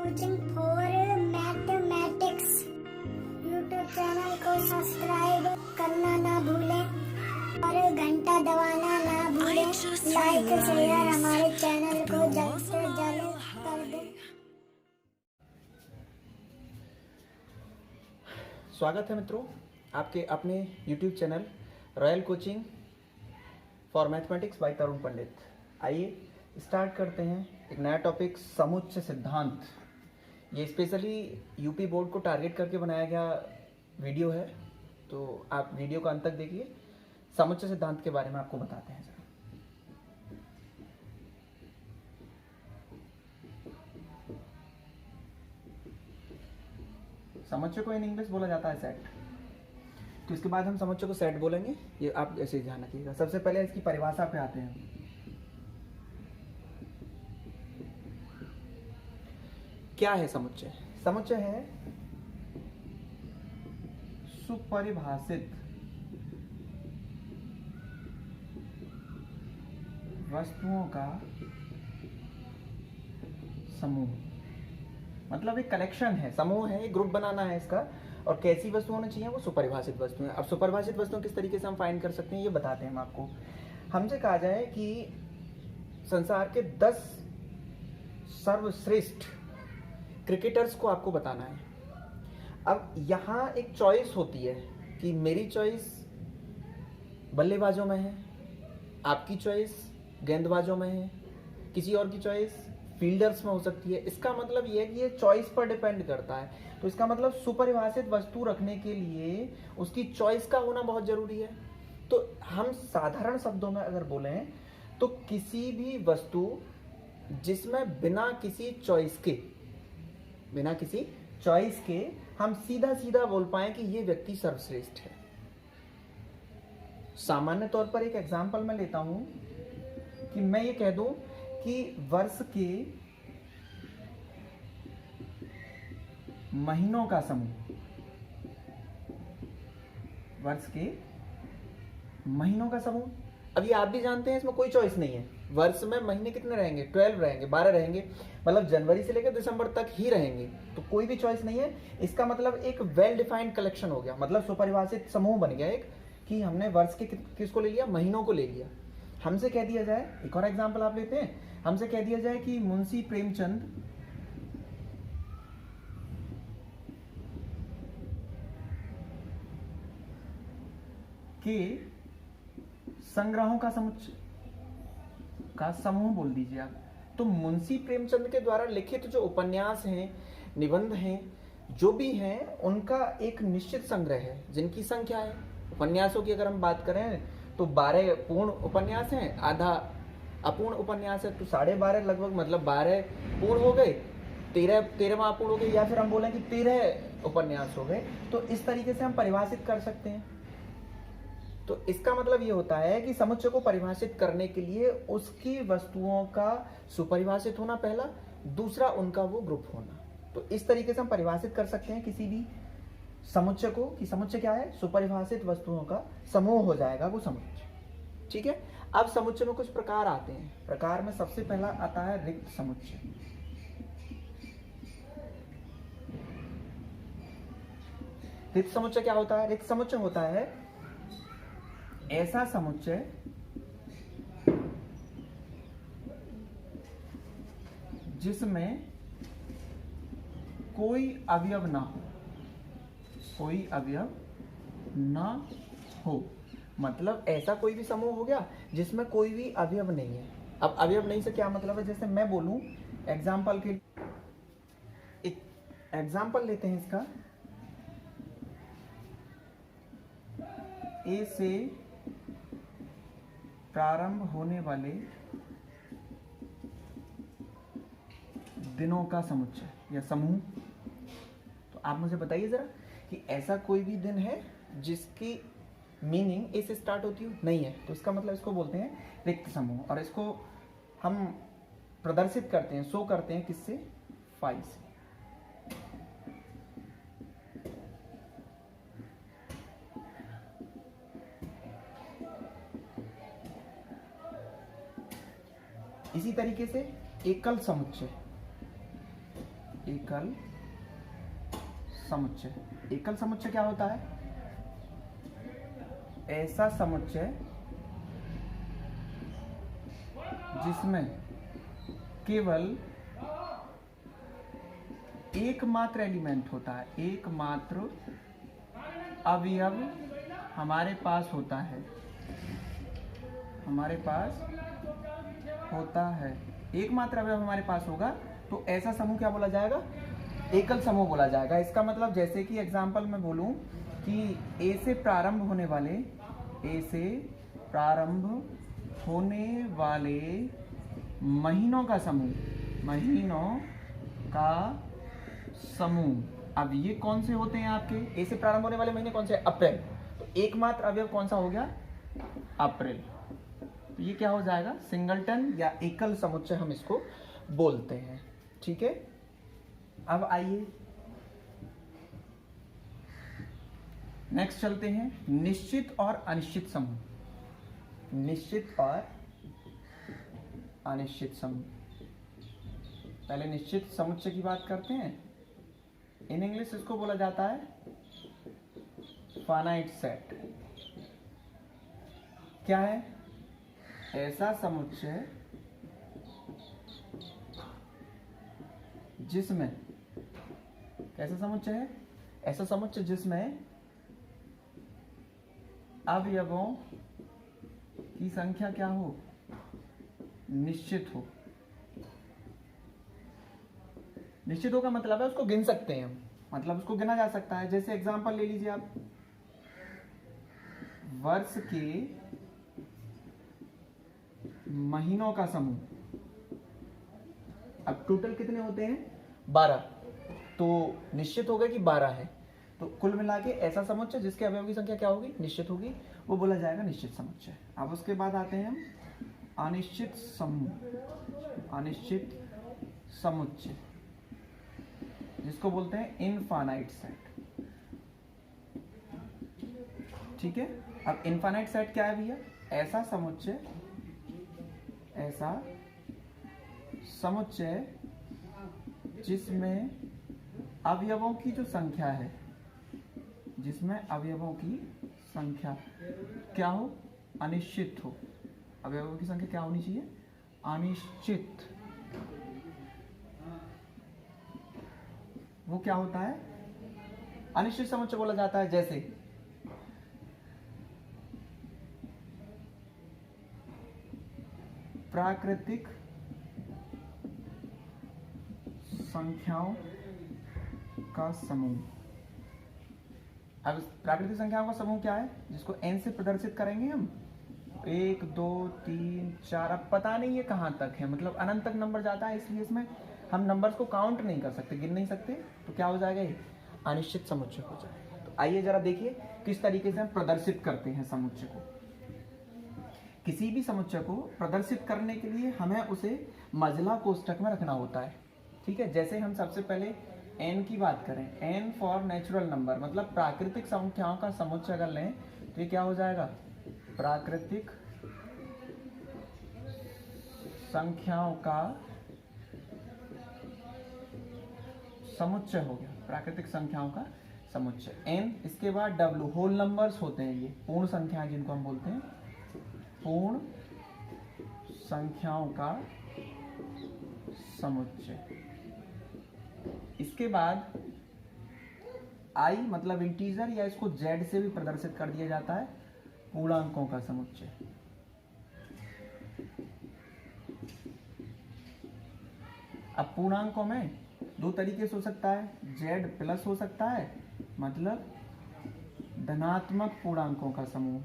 Coaching for mathematics YouTube channel को subscribe करना ना भूलें और घंटा दबाना ना भूलें। लाइक शेयर हमारे चैनल को जल्द से जल्द कर दें। स्वागत है मित्रों आपके अपने YouTube channel royal coaching for mathematics by Tarun Pandit. आइए स्टार्ट करते हैं एक नया टॉपिक, समुच्चय सिद्धांत। ये स्पेशली यूपी बोर्ड को टारगेट करके बनाया गया वीडियो है, तो आप वीडियो को अंत तक देखिए। समुच्चय सिद्धांत के बारे में आपको बताते हैं। समुच्चय को इन इंग्लिश बोला जाता है सेट। तो इसके बाद हम समुच्चय को सेट बोलेंगे, ये आप ऐसे ध्यान रखिएगा। सबसे पहले इसकी परिभाषा पे आते हैं। क्या है समुच्चय? समुच्चय है सुपरिभाषित वस्तुओं का समूह। मतलब एक कलेक्शन है, समूह है, एक ग्रुप बनाना है इसका। और कैसी वस्तु होनी चाहिए? वो सुपरिभाषित वस्तुएं। अब सुपरिभाषित वस्तुएं किस तरीके से हम फाइंड कर सकते हैं ये बताते हैं हम आपको। हमसे कहा जाए कि संसार के 10 सर्वश्रेष्ठ क्रिकेटर्स को आपको बताना है। अब यहाँ एक चॉइस होती है कि मेरी चॉइस बल्लेबाजों में है, आपकी चॉइस गेंदबाजों में है, किसी और की चॉइस फील्डर्स में हो सकती है। इसका मतलब ये है कि ये चॉइस पर डिपेंड करता है। तो इसका मतलब सुपरिभाषित वस्तु रखने के लिए उसकी चॉइस का होना बहुत जरूरी है। तो हम साधारण शब्दों में अगर बोलें तो किसी भी वस्तु जिसमें बिना किसी चॉइस के हम सीधा सीधा बोल पाए कि ये व्यक्ति सर्वश्रेष्ठ है। सामान्य तौर पर एक एग्जांपल मैं लेता हूं कि मैं ये कह दूं कि वर्ष के महीनों का समूह, वर्ष के महीनों का समूह। अभी आप भी जानते हैं इसमें कोई चॉइस नहीं है। वर्ष में महीने कितने रहेंगे? 12 रहेंगे, 12 रहेंगे, मतलब जनवरी से लेकर दिसंबर तक ही रहेंगे। तो कोई भी चॉइस नहीं है। इसका मतलब एक वेल डिफाइंड कलेक्शन हो गया, मतलब सुपरिभाषित समूह बन गया एक, कि हमने वर्ष के किसको ले लिया? महीनों को ले लिया। हमसे कह दिया जाए, एक और एग्जाम्पल आप लेते हैं, हमसे कह दिया जाए कि मुंशी प्रेमचंद के संग्रहों का समूह बोल दीजिए आप। तो मुंशी प्रेमचंद के द्वारा लिखित जो उपन्यास हैं, निबंध हैं, जो भी हैं, उनका एक निश्चित संग्रह है जिनकी संख्या है। उपन्यासों की अगर हम बात करें तो 12 पूर्ण उपन्यास हैं, आधा अपूर्ण उपन्यास है, तो 12.5 लगभग, मतलब 12 पूर्ण हो गए, 13वां अपूर्ण हो गए, या फिर हम बोलें कि 13 उपन्यास हो गए। तो इस तरीके से हम परिभाषित कर सकते हैं। तो इसका मतलब ये होता है कि समुच्चय को परिभाषित करने के लिए उसकी वस्तुओं का सुपरिभाषित होना पहला, दूसरा उनका वो ग्रुप होना। तो इस तरीके से हम परिभाषित कर सकते हैं किसी भी समुच्चय को, कि समुच्चय क्या है? सुपरिभाषित वस्तुओं का समूह हो जाएगा वो समुच्चय। ठीक है। अब समुच्चय में कुछ प्रकार आते हैं। प्रकार में सबसे पहला आता है रिक्त समुच्चय। रिक्त समुच्चय क्या होता है? रिक्त समुच्चय होता है ऐसा समुच्चय जिसमें कोई अवयव ना हो, कोई अवयव ना हो। मतलब ऐसा कोई भी समूह हो गया जिसमें कोई भी अवयव नहीं है। अब अवयव नहीं से क्या मतलब है? जैसे मैं बोलूं, एग्जाम्पल के एक एग्जाम्पल लेते हैं इसका, ए से प्रारंभ होने वाले दिनों का समुच्चय या समूह। तो आप मुझे बताइए जरा कि ऐसा कोई भी दिन है जिसकी मीनिंग ए से स्टार्ट होती हो? नहीं है। तो इसका मतलब इसको बोलते हैं रिक्त समूह। और इसको हम प्रदर्शित करते हैं, शो करते हैं किससे? फाई से। इसी तरीके से एकल समुच्चय, एकल समुच्चय। एकल समुच्चय क्या होता है? ऐसा समुच्चय जिसमें केवल एकमात्र एलिमेंट होता है, एकमात्र अवयव हमारे पास होता है, हमारे पास होता है, एकमात्र अवयव हमारे पास होगा, तो ऐसा समूह क्या बोला जाएगा? एकल समूह बोला जाएगा। इसका मतलब जैसे कि एग्जाम्पल मैं बोलूं कि ए से प्रारंभ होने वाले, ए से प्रारंभ होने वाले महीनों का समूह, महीनों का समूह। अब ये कौन से होते हैं आपके? ए से प्रारंभ होने वाले महीने कौन से? अप्रैल। तो एकमात्र अवयव कौन सा हो गया? अप्रैल। तो ये क्या हो जाएगा? सिंगलटन या एकल समुच्चय हम इसको बोलते हैं। ठीक है, अब आइए नेक्स्ट चलते हैं, निश्चित और अनिश्चित समूह। निश्चित और अनिश्चित समूह। पहले निश्चित समुच्चय की बात करते हैं। इन इंग्लिश इसको बोला जाता है फाइनाइट सेट। क्या है? ऐसा समुच्चय जिसमें, कैसा समुच्चय है? ऐसा समुच्चय जिसमें अवयवों की संख्या क्या हो? निश्चित हो। निश्चित हो का मतलब है उसको गिन सकते हैं हम, मतलब उसको गिना जा सकता है। जैसे एग्जांपल ले लीजिए आप, वर्ष के महीनों का समूह। अब टोटल कितने होते हैं? 12। तो निश्चित होगा कि 12 है, तो कुल मिला के ऐसा समुच्चय जिसके अवयव की संख्या क्या होगी? निश्चित होगी, वो बोला जाएगा निश्चित समुच्चय। अब उसके बाद आते हैं हम अनिश्चित समूह। अनिश्चित समुच्चय जिसको बोलते हैं इनफाइनाइट सेट। ठीक है, अब इनफाइनाइट सेट क्या है भैया? ऐसा समुच्चय, ऐसा समुच्चय जिसमें अवयवों की जो संख्या है, जिसमें अवयवों की संख्या क्या हो? अनिश्चित हो। अवयवों की संख्या क्या होनी चाहिए? अनिश्चित। वो क्या होता है? अनिश्चित समुच्चय बोला जाता है। जैसे प्राकृतिक संख्याओं का समूह। अब प्राकृतिक संख्याओं का समूह क्या है? जिसको n से प्रदर्शित करेंगे हम। 1 2 3 4, अब पता नहीं है कहां तक है, मतलब अनंत तक नंबर जाता है, इसलिए इसमें हम नंबर्स को काउंट नहीं कर सकते, गिन नहीं सकते। तो क्या हो जाएगा? ये अनिश्चित समुच्चय हो जाएगा। तो आइए जरा देखिए किस तरीके से हम प्रदर्शित करते हैं समुच्चय को। किसी भी समुच्चय को प्रदर्शित करने के लिए हमें उसे मजला कोष्ठक में रखना होता है। ठीक है, जैसे हम सबसे पहले n की बात करें, n फॉर नेचुरल नंबर, मतलब प्राकृतिक संख्याओं का समुच्चय अगर लें तो ये क्या हो जाएगा? प्राकृतिक संख्याओं का समुच्चय हो गया, प्राकृतिक संख्याओं का समुच्चय n। इसके बाद w, होल नंबर्स होते हैं, ये पूर्ण संख्याएं जिनको हम बोलते हैं पूर्ण संख्याओं का समुच्चय। इसके बाद i मतलब इंटीजर, या इसको z से भी प्रदर्शित कर दिया जाता है, पूर्णांकों का समुच्चय। अब पूर्णांकों में दो तरीके से हो सकता है, z प्लस हो सकता है, मतलब धनात्मक पूर्णांकों का समूह।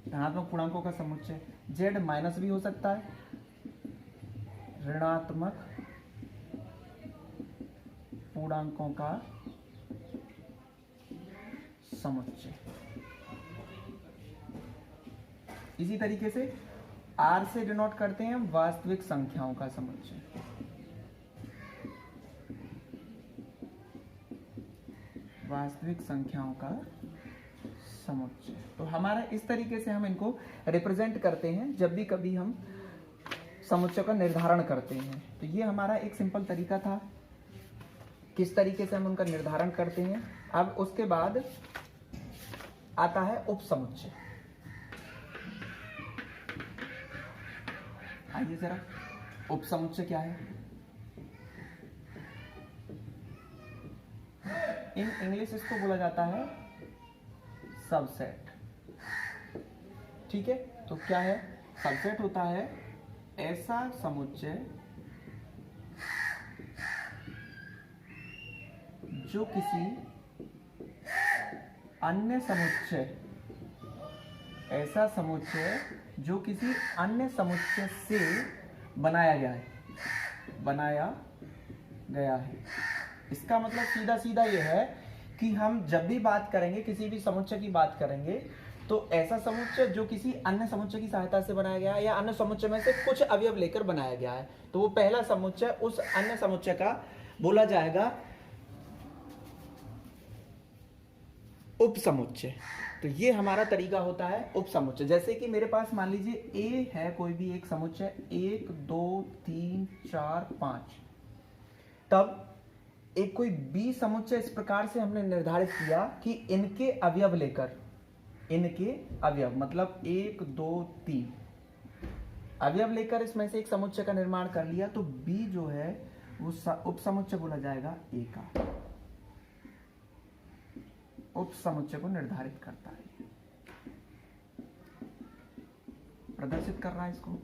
धनात्मक पूर्णांकों का समुच्चय। z माइनस भी हो सकता है, ऋणात्मक पूर्णांकों का समुच्चय। इसी तरीके से r से डिनोट करते हैं हम वास्तविक संख्याओं का समुच्चय। वास्तविक संख्याओं का उपसमुच्चय। तो हमारा इस तरीके से हम इनको रिप्रेजेंट करते हैं जब भी कभी हम समुच्चय का निर्धारण करते हैं। तो ये हमारा एक सिंपल तरीका था किस तरीके से हम उनका निर्धारण करते हैं। अब उसके बाद आता है उपसमुच्चय। आइए जरा, उपसमुच्चय क्या है? इन इंग्लिश इसको बोला जाता है सबसेट। ठीक है, तो क्या है? सबसेट होता है ऐसा समुच्चय जो किसी अन्य समुच्चय, ऐसा समुच्चय जो किसी अन्य समुच्चय से बनाया गया है। इसका मतलब सीधा सीधा ये है कि हम जब भी बात करेंगे, किसी भी समुच्चय की बात करेंगे, तो ऐसा समुच्चय जो किसी अन्य समुच्चय की सहायता से बनाया गया है या अन्य समुच्चय में से कुछ अवयव लेकर बनाया गया है, तो वो पहला समुच्चय उस अन्य समुच्चय का बोला जाएगा उपसमुच्चय। तो ये हमारा तरीका होता है उपसमुच्चय। जैसे कि मेरे पास मान लीजिए ए है, कोई भी एक समुच्चय 1 2 3 4 5, तब एक कोई बी समुच्चय इस प्रकार से हमने निर्धारित किया कि इनके अवयव लेकर, इनके अवयव मतलब 1 2 3 अवयव लेकर इसमें से एक समुच्चय का निर्माण कर लिया, तो बी जो है वो उपसमुच्चय बोला जाएगा ए का। उपसमुच्चय को निर्धारित करता है, प्रदर्शित कर रहा है इसको।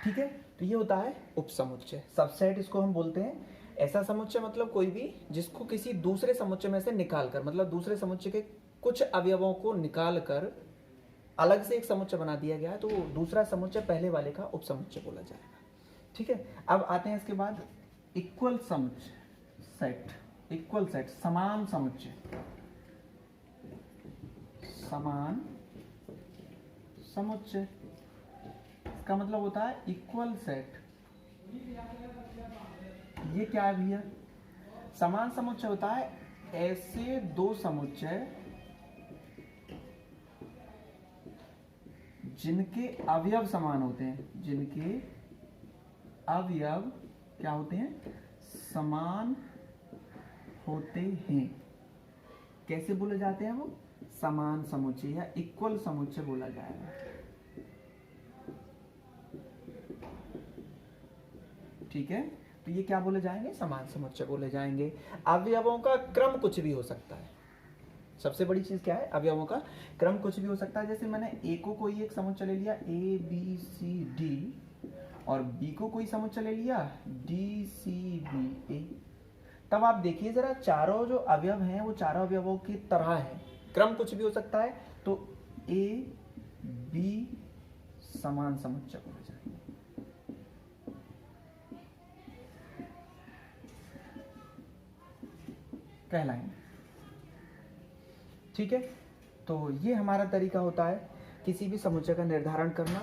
ठीक है, तो ये होता है उपसमुच्चय। सबसेट इसको हम बोलते हैं। ऐसा समुच्चय मतलब कोई भी जिसको किसी दूसरे समुच्चय में से निकालकर, मतलब दूसरे समुच्चय के कुछ अवयवों को निकालकर अलग से एक समुच्चय बना दिया गया है, तो दूसरा समुच्चय पहले वाले का उपसमुच्चय बोला जाएगा। ठीक है, अब आते हैं इसके बाद इक्वल समुच्चय सेट। इक्वल सेट समान समुच्चय, समान समुच्चय इसका मतलब होता है इक्वल सेट। ये क्या है भैया? समान समुच्चय होता है ऐसे दो समुच्चय जिनके अवयव समान होते हैं, जिनके अवयव क्या होते हैं? समान होते हैं। कैसे बोले जाते हैं वो? समान समुच्चय या इक्वल समुच्चय बोला जाएगा। ठीक है, तो ये क्या बोले जाएंगे? समान समुच्चय बोले जाएंगे। अवयवों का क्रम कुछ भी हो सकता है। सबसे बड़ी चीज क्या है? अवयवों का क्रम कुछ भी हो सकता है। जैसे मैंने ए को कोई एक समुच्चय ले लिया ए बी सी डी, और बी को कोई समुच्चय ले लिया डी सी बी ए, तब आप देखिए जरा, चारों जो अवयव हैं वो चारों अवयवों की तरह हैं, क्रम कुछ भी हो सकता है। तो ए बी समान समुच्चय बोले जाएंगे। कहलाएंगे। ठीक है, तो ये हमारा तरीका होता है किसी भी समुच्चय का निर्धारण करना।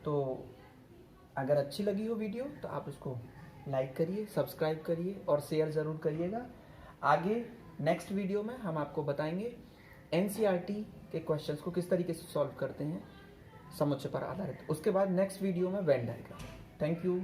तो अगर अच्छी लगी हो वीडियो तो आप उसको लाइक करिए, सब्सक्राइब करिए और शेयर ज़रूर करिएगा। आगे नेक्स्ट वीडियो में हम आपको बताएंगे एनसीईआरटी के क्वेश्चंस को किस तरीके से सॉल्व करते हैं समुच्चय पर आधारित। उसके बाद नेक्स्ट वीडियो में वेन डायग्राम। Thank you.